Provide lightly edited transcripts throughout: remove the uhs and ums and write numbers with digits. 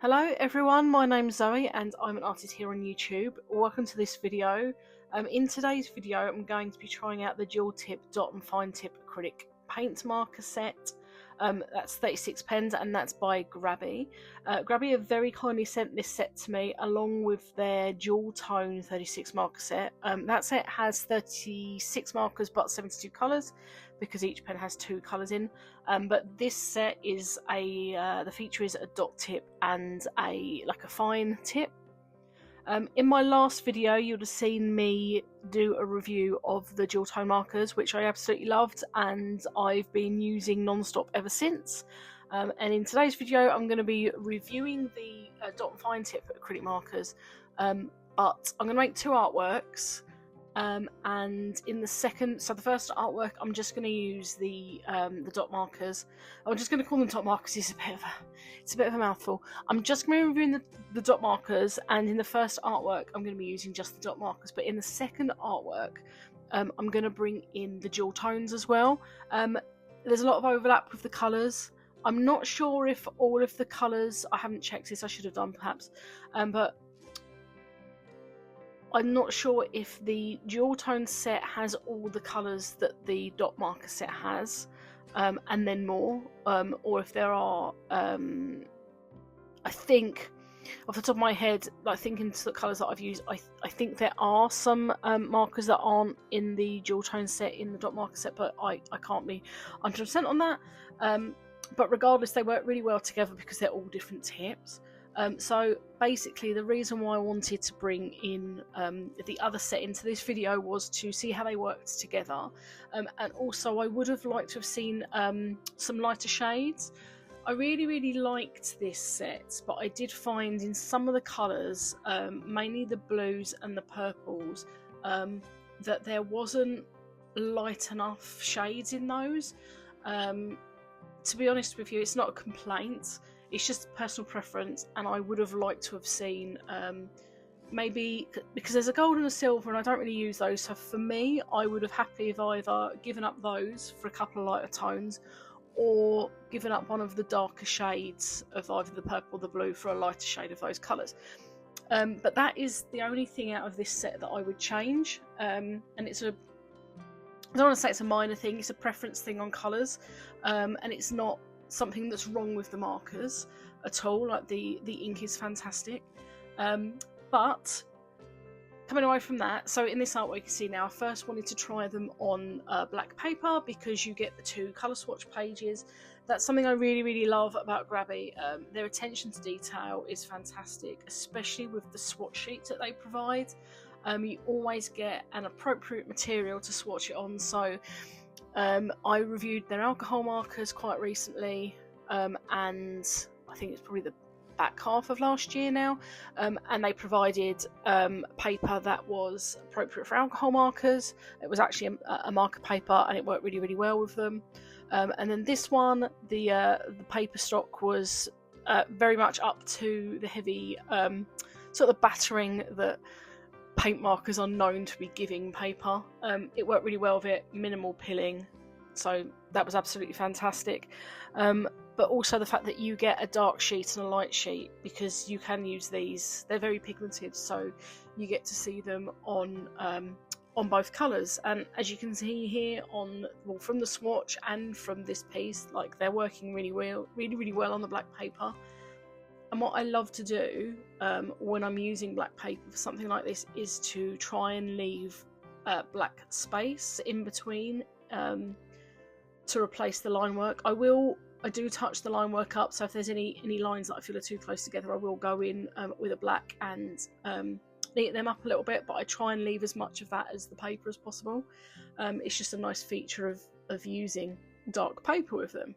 Hello everyone, my name's Zoe and I'm an artist here on YouTube. Welcome to this video. In today's video I'm going to be trying out the dual tip dot and fine tip acrylic paint marker set. That's 36 pens and that's by GRABIE. GRABIE have very kindly sent this set to me along with their dual tone 36 marker set. That set has 36 markers but 72 colours because each pen has 2 colours in. But this set is the feature is a dot tip and a fine tip. In my last video you'd have seen me do a review of the dual tone markers, which I absolutely loved and I've been using non-stop ever since. And in today's video I'm going to be reviewing the dot and fine tip acrylic markers, but I'm going to make 2 artworks. And in the first artwork I'm just going to use the dot markers. I'm just going to call them dot markers. It's a bit of a mouthful. I'm just going to be reviewing the dot markers, and in the first artwork I'm going to be using just the dot markers, but in the second artwork I'm going to bring in the dual tones as well. There's a lot of overlap with the colours. I'm not sure if all of the colours, I haven't checked this, I should have done perhaps, but I'm not sure if the dual tone set has all the colours that the dot marker set has, and then more, or if there are, I think, off the top of my head, like thinking to the colours that I've used, I think there are some markers that aren't in the dual tone set in the dot marker set, but I can't be 100% on that. But regardless, they work really well together because they're all different tips. So basically the reason why I wanted to bring in the other set into this video was to see how they worked together, and also I would have liked to have seen some lighter shades. I really liked this set, but I did find in some of the colours, mainly the blues and the purples, that there wasn't light enough shades in those. To be honest with you, it's not a complaint. It's just a personal preference, and I would have liked to have seen maybe, because there's a gold and a silver and I don't really use those, so for me I would have happily have either given up those for a couple of lighter tones or given up one of the darker shades of either the purple or the blue for a lighter shade of those colours. But that is the only thing out of this set that I would change, and it's I don't want to say it's a minor thing, it's a preference thing on colours, and it's not something that's wrong with the markers at all. Like the ink is fantastic, but coming away from that, so in this artwork you can see now I first wanted to try them on black paper because you get the 2 colour swatch pages. That's something I really love about GRABIE. Their attention to detail is fantastic, especially with the swatch sheets that they provide. You always get an appropriate material to swatch it on. So I reviewed their alcohol markers quite recently, and I think it's probably the back half of last year now, and they provided paper that was appropriate for alcohol markers. It was actually a marker paper and it worked really well with them. And then this one, the paper stock was very much up to the heavy sort of battering that paint markers are known to be giving paper. It worked really well with it, minimal pilling, so that was absolutely fantastic. But also the fact that you get a dark sheet and a light sheet, because you can use these, they're very pigmented, so you get to see them on both colours. And as you can see here from the swatch and from this piece, like they're working really well on the black paper. And what I love to do when I'm using black paper for something like this is to try and leave black space in between to replace the line work. I do touch the line work up, so if there's any lines that I feel are too close together, I will go in with a black and neaten them up a little bit, but I try and leave as much of that as the paper as possible. It's just a nice feature of using dark paper with them.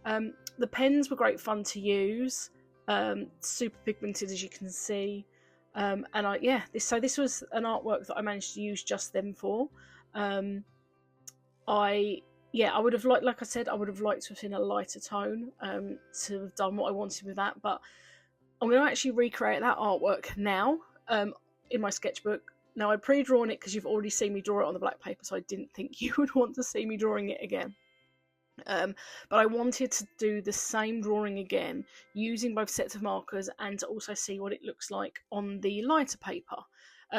The pens were great fun to use. Super pigmented, as you can see, and this was an artwork that I managed to use just them for. I would have liked, like I said, I would have liked to have seen a lighter tone to have done what I wanted with that, but I'm going to actually recreate that artwork now in my sketchbook. Now, I'd pre-drawn it because you've already seen me draw it on the black paper, so I didn't think you would want to see me drawing it again. But I wanted to do the same drawing again using both sets of markers and to also see what it looks like on the lighter paper.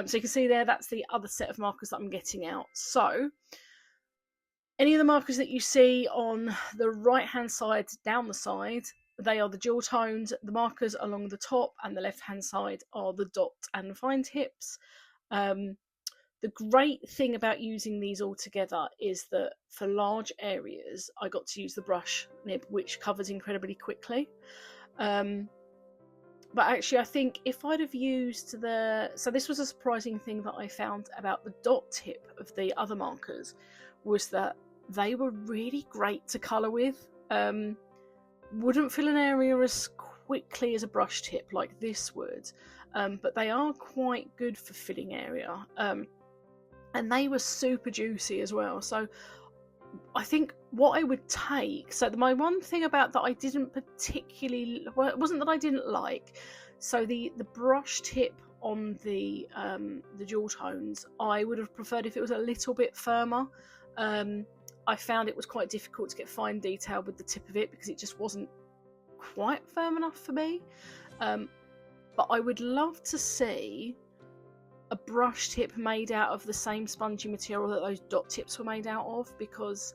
So you can see there, that's the other set of markers that I'm getting out. So any of the markers that you see on the right hand side down the side, they are the dual tones. The markers along the top and the left hand side are the dot and fine tips. The great thing about using these all together is that for large areas, I got to use the brush nib, which covers incredibly quickly. But actually, I think if I'd have used so this was a surprising thing that I found about the dot tip of the other markers, was that they were really great to colour with. Wouldn't fill an area as quickly as a brush tip like this would, but they are quite good for filling area. And they were super juicy as well. So I think what I would take, so my one thing about that I didn't particularly, well, it wasn't that I didn't like, so the brush tip on the dual tones, I would have preferred if it was a little bit firmer. I found it was quite difficult to get fine detail with the tip of it because it just wasn't quite firm enough for me. But I would love to see a brush tip made out of the same spongy material that those dot tips were made out of, because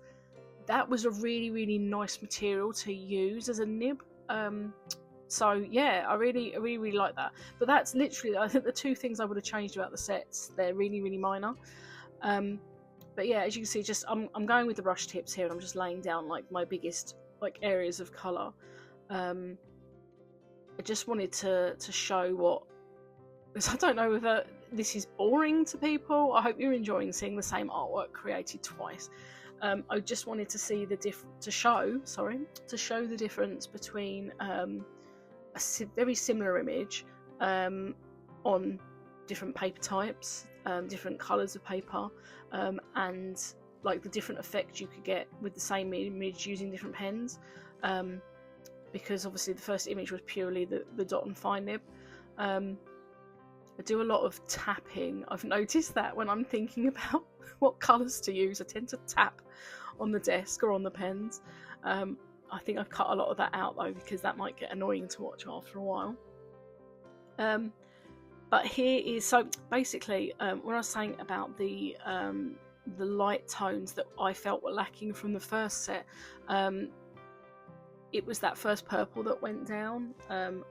that was a really, really nice material to use as a nib. So yeah, I really like that. But that's literally, I think, the two things I would have changed about the sets. They're really, really minor. But yeah, as you can see, just I'm going with the brush tips here, and I'm just laying down like my biggest like areas of colour. I just wanted to show what, because I don't know whether this is boring to people. I hope you're enjoying seeing the same artwork created twice. I just wanted to see to show the difference between a very similar image on different paper types, different colours of paper, and like the different effects you could get with the same image using different pens. Because obviously the first image was purely the dot and fine nib. I do a lot of tapping. I've noticed that when I'm thinking about what colours to use, I tend to tap on the desk or on the pens. I think I've cut a lot of that out though, because that might get annoying to watch after a while. But here is, so basically, when I was saying about the light tones that I felt were lacking from the first set, it was that first purple that went down. Hang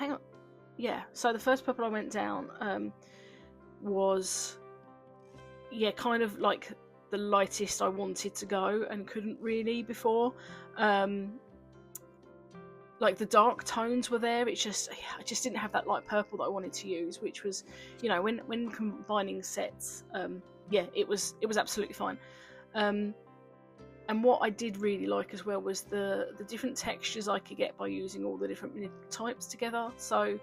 on. Yeah, so the first purple I went down was, yeah, kind of like the lightest I wanted to go and couldn't really before. Like the dark tones were there, I just didn't have that light purple that I wanted to use, which was, you know, when combining sets, yeah, it was absolutely fine. And what I did really like as well was the different textures I could get by using all the different nib types together. So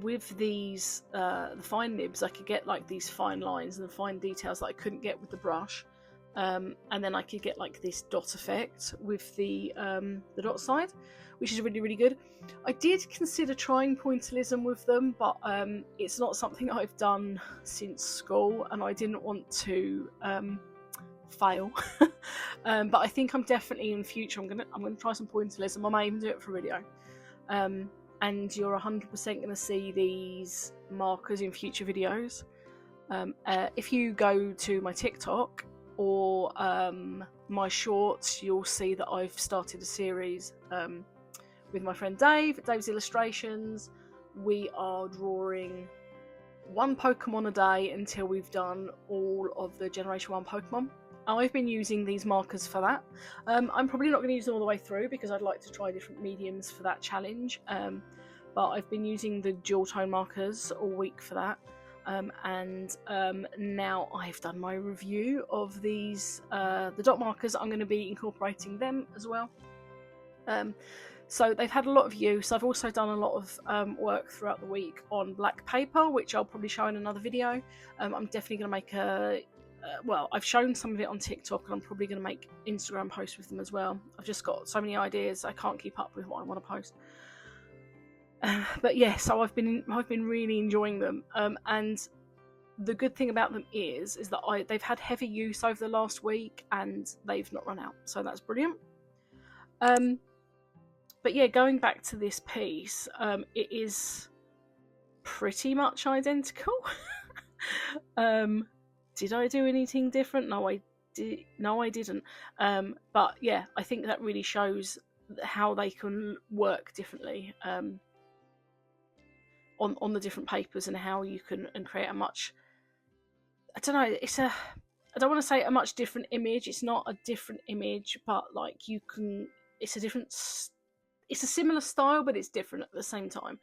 with these the fine nibs, I could get like these fine lines and the fine details that I couldn't get with the brush, and then I could get like this dot effect with the dot side, which is really, really good. I did consider trying pointillism with them, but it's not something I've done since school, and I didn't want to fail. But I think I'm definitely in future I'm gonna try some pointillism. I might even do it for a video. And you're 100% gonna see these markers in future videos. If you go to my TikTok or my shorts, you'll see that I've started a series with my friend Dave's Illustrations. We are drawing one Pokemon a day until we've done all of the Generation 1 Pokemon. I've been using these markers for that. I'm probably not going to use them all the way through because I'd like to try different mediums for that challenge. But I've been using the dual tone markers all week for that. And now I've done my review of these, the dot markers. I'm going to be incorporating them as well. So they've had a lot of use. I've also done a lot of work throughout the week on black paper, which I'll probably show in another video. I'm definitely going to make a... well, I've shown some of it on TikTok, and I'm probably going to make Instagram posts with them as well. I've just got so many ideas, I can't keep up with what I want to post. But yeah, so I've been really enjoying them. And the good thing about them is that they've had heavy use over the last week and they've not run out, so that's brilliant. But yeah, going back to this piece, it is pretty much identical. Did I do anything different? No, I didn't. But yeah, I think that really shows how they can work differently on the different papers, and how you can create a much, I don't know, I don't want to say a much different image. It's not a different image, but like you can, it's a similar style, but it's different at the same time.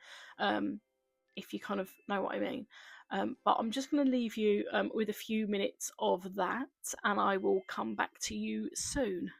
If you kind of know what I mean. But I'm just going to leave you with a few minutes of that, and I will come back to you soon.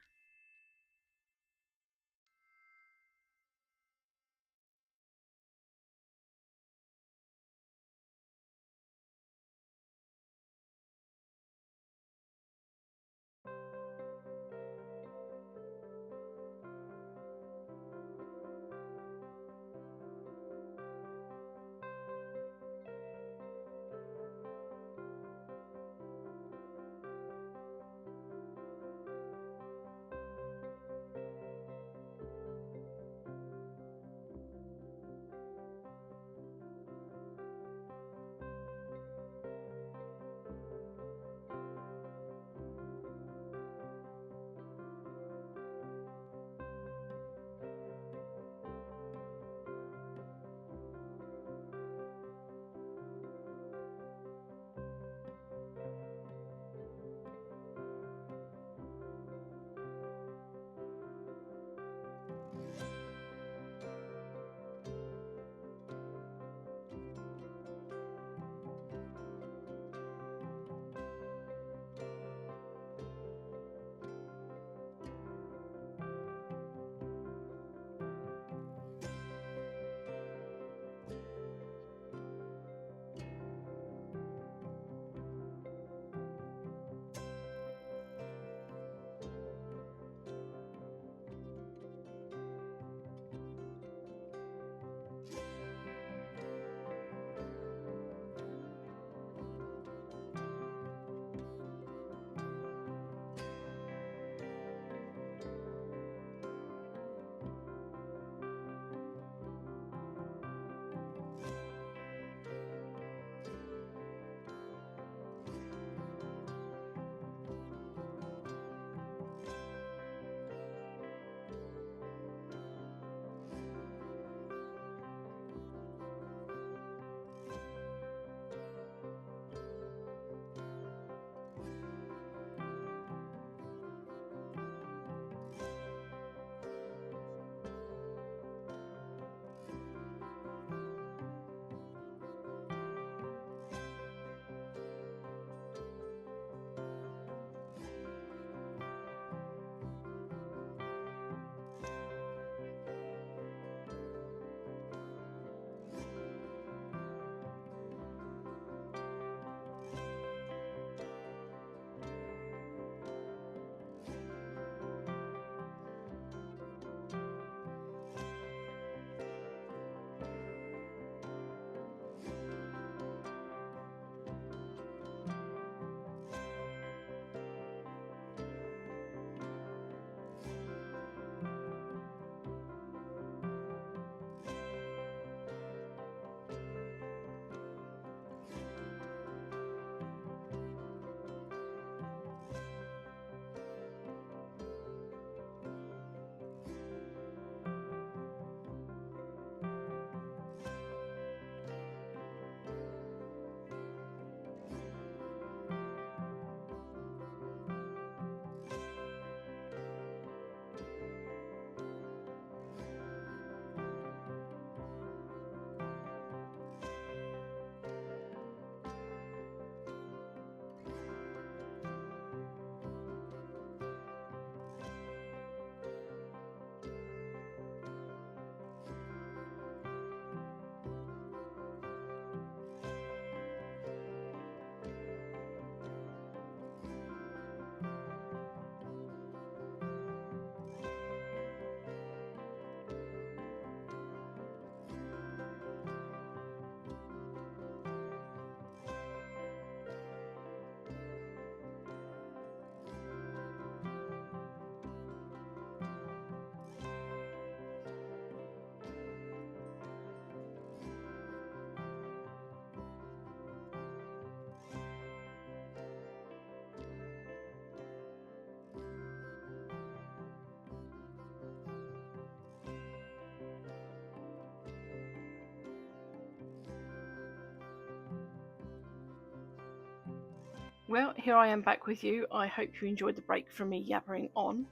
Well, here I am back with you. I hope you enjoyed the break from me yabbering on.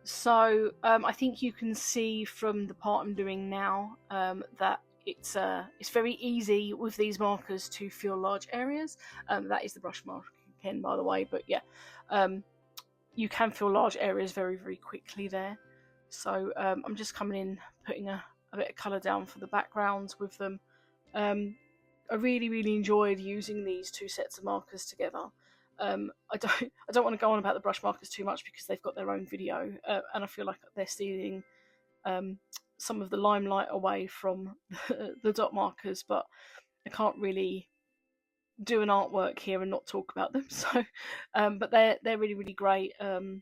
So I think you can see from the part I'm doing now that it's very easy with these markers to fill large areas. That is the brush mark again, by the way, but yeah, you can fill large areas very, very quickly there. So I'm just coming in, putting a bit of colour down for the backgrounds with them. I really, really enjoyed using these two sets of markers together. I don't want to go on about the brush markers too much because they've got their own video, and I feel like they're stealing some of the limelight away from the dot markers. But I can't really do an artwork here and not talk about them. So, but they're really, really great, and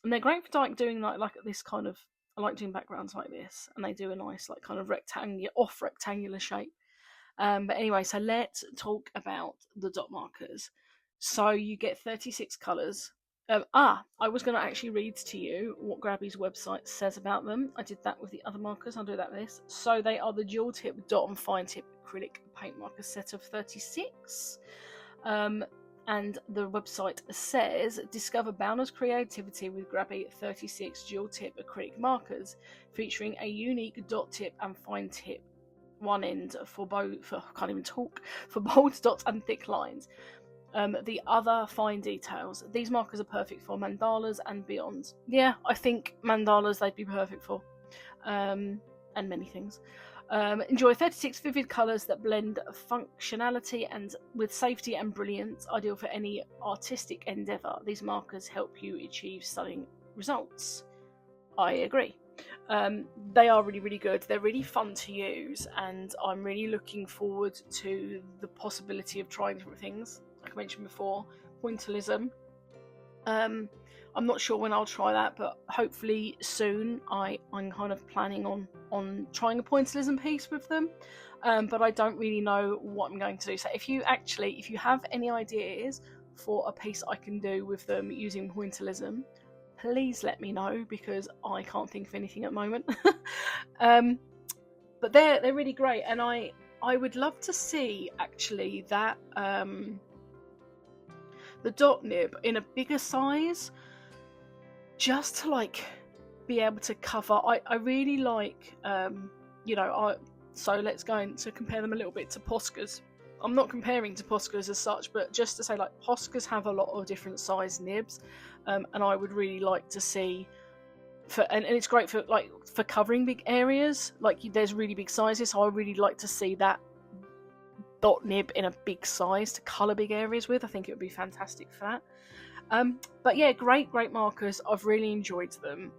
they're great for like doing like this kind of. I like doing backgrounds like this, and they do a nice like kind of rectangular shape. But anyway, so let's talk about the dot markers. So you get 36 colours. I was going to actually read to you what GRABIE's website says about them. I did that with the other markers. I'll do that with this. So they are the dual tip dot and fine tip acrylic paint marker set of 36. And the website says, discover boundless creativity with GRABIE 36 dual tip acrylic markers, featuring a unique dot tip and fine tip one end for bold, for bold dots and thick lines. The other fine details. These markers are perfect for mandalas and beyond. Yeah, I think mandalas they'd be perfect for, and many things. Enjoy 36 vivid colours that blend functionality and with safety and brilliance, ideal for any artistic endeavour. These markers help you achieve stunning results. I agree. They are really, really good. They're really fun to use, and I'm really looking forward to the possibility of trying different things. Like I mentioned before, pointillism. I'm not sure when I'll try that, but hopefully soon. I'm kind of planning on trying a pointillism piece with them, but I don't really know what I'm going to do. So if you have any ideas for a piece I can do with them using pointillism, please let me know, because I can't think of anything at the moment. But they're really great, and I would love to see actually that the dot nib in a bigger size, just to like be able to cover. I really like so let's go into compare them a little bit to Poscas. I'm not comparing to Poscas as such, but just to say, like, Poscas have a lot of different size nibs, and I would really like to see, and it's great for covering big areas. Like, there's really big sizes, so I would really like to see that dot nib in a big size to colour big areas with. I think it would be fantastic for that. But yeah, great markers. I've really enjoyed them.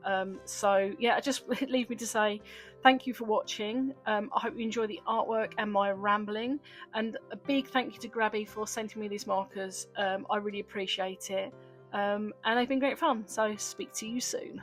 So yeah, just leave me to say thank you for watching. I hope you enjoy the artwork and my rambling, and a big thank you to GRABIE for sending me these markers. I really appreciate it, and they've been great fun. So speak to you soon.